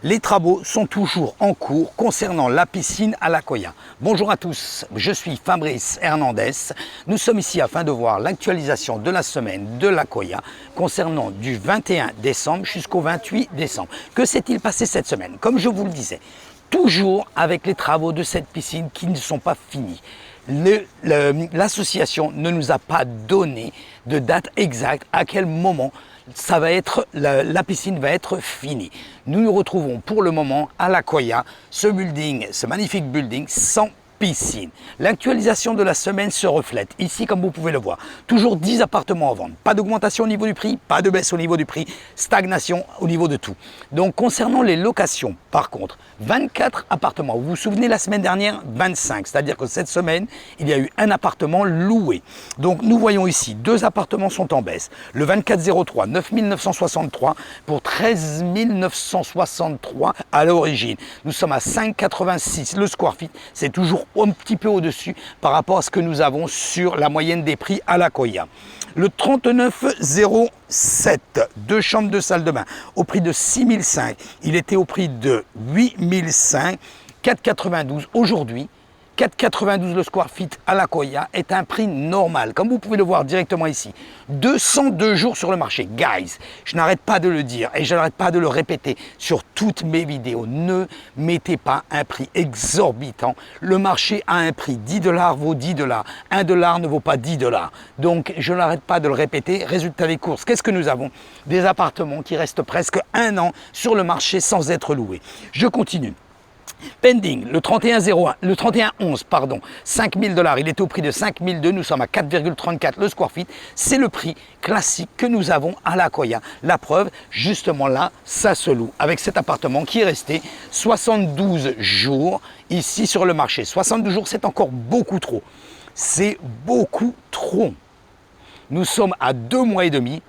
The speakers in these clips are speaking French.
Les travaux sont toujours en cours concernant la piscine à l'Akoya. Bonjour à tous, je suis Fabrice Hernandez. Nous sommes ici afin de voir l'actualisation de la semaine de l'Akoya concernant du 21 décembre jusqu'au 28 décembre. Que s'est-il passé cette semaine? Comme je vous le disais, toujours avec les travaux de cette piscine qui ne sont pas finis. L'association ne nous a pas donné de date exacte à quel moment ça va être, la piscine va être finie. Nous nous retrouvons pour le moment à l'Akoya, ce magnifique building sans piscine. L'actualisation de la semaine se reflète ici comme vous pouvez le voir. Toujours 10 appartements à vendre. Pas d'augmentation au niveau du prix, pas de baisse au niveau du prix, stagnation au niveau de tout. Donc concernant les locations, par contre, 24 appartements. Vous vous souvenez la semaine dernière, 25. C'est-à-dire que cette semaine, il y a eu un appartement loué. Donc nous voyons ici, 2 appartements sont en baisse. Le 2403, 9 963 pour 13 963 à l'origine. Nous sommes à 5,86 le square feet. C'est toujours un petit peu au-dessus par rapport à ce que nous avons sur la moyenne des prix à l'Akoya. Le 3907, 2 chambres, 2 salles de bain, au prix de 6 500. Il était au prix de 8 500, 4,92 aujourd'hui. 4,92 le square feet à l'Akoya est un prix normal, comme vous pouvez le voir directement ici. 202 jours sur le marché. Guys, je n'arrête pas de le dire et je n'arrête pas de le répéter sur toutes mes vidéos. Ne mettez pas un prix exorbitant. Le marché a un prix. 10 $ vaut 10 $. 1 $ ne vaut pas 10 $. Donc, je n'arrête pas de le répéter. Résultat des courses, qu'est-ce que nous avons? Des appartements qui restent presque 1 an sur le marché sans être loués. Je continue. Pending, le 3111, pardon, 5 000 $, il était au prix de 5 002, nous sommes à 4,34 le square feet. C'est le prix classique que nous avons à l'Akoya. La preuve, justement là, ça se loue avec cet appartement qui est resté 72 jours ici sur le marché. 72 jours, c'est encore beaucoup trop. C'est beaucoup trop. Nous sommes à 2 mois et demi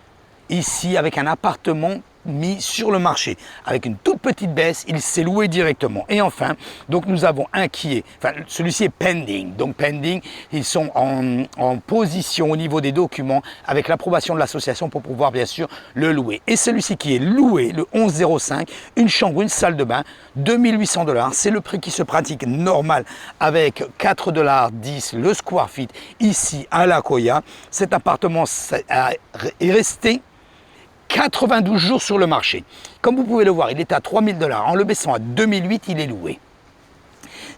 ici avec un appartement mis sur le marché. Avec une toute petite baisse, il s'est loué directement. Et enfin, donc nous avons un qui est, celui-ci est pending. Donc pending, ils sont en position au niveau des documents avec l'approbation de l'association pour pouvoir bien sûr le louer. Et celui-ci qui est loué, le 1105, une chambre, une salle de bain, 2 800 $. C'est le prix qui se pratique normal avec 4,10 $ le square feet ici à l'Akoya. Cet appartement est resté 92 jours sur le marché. Comme vous pouvez le voir, il est à 3 000 $. En le baissant à 2008, il est loué.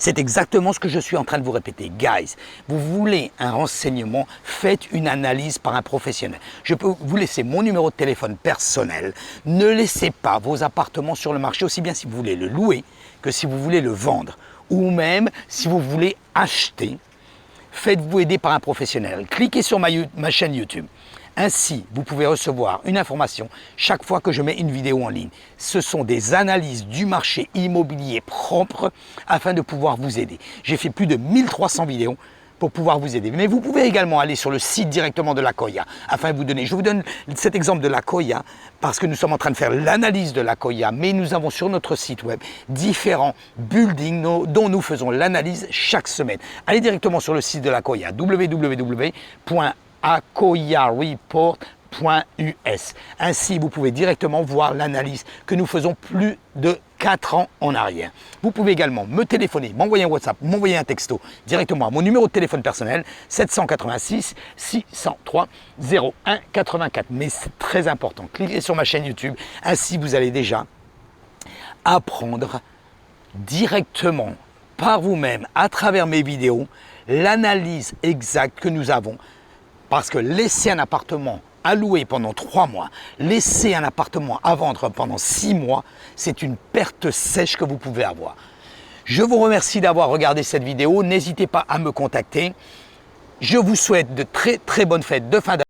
C'est exactement ce que je suis en train de vous répéter. Guys, vous voulez un renseignement, faites une analyse par un professionnel. Je peux vous laisser mon numéro de téléphone personnel. Ne laissez pas vos appartements sur le marché, aussi bien si vous voulez le louer que si vous voulez le vendre. Ou même si vous voulez acheter, faites-vous aider par un professionnel. Cliquez sur ma chaîne YouTube. Ainsi, vous pouvez recevoir une information chaque fois que je mets une vidéo en ligne. Ce sont des analyses du marché immobilier propre afin de pouvoir vous aider. J'ai fait plus de 1300 vidéos pour pouvoir vous aider. Mais vous pouvez également aller sur le site directement de l'Akoya afin de vous donner. Je vous donne cet exemple de l'Akoya parce que nous sommes en train de faire l'analyse de l'Akoya, mais nous avons sur notre site web différents buildings dont nous faisons l'analyse chaque semaine. Allez directement sur le site de l'Akoya, www.akoyareport.us. Ainsi, vous pouvez directement voir l'analyse que nous faisons plus de 4 ans en arrière. Vous pouvez également me téléphoner, m'envoyer un WhatsApp, m'envoyer un texto directement à mon numéro de téléphone personnel 786 603 01 84. Mais c'est très important, cliquez sur ma chaîne YouTube, ainsi vous allez déjà apprendre directement par vous-même à travers mes vidéos l'analyse exacte que nous avons. Parce que laisser un appartement à louer pendant 3 mois, laisser un appartement à vendre pendant 6 mois, c'est une perte sèche que vous pouvez avoir. Je vous remercie d'avoir regardé cette vidéo. N'hésitez pas à me contacter. Je vous souhaite de très bonnes fêtes de fin d'année.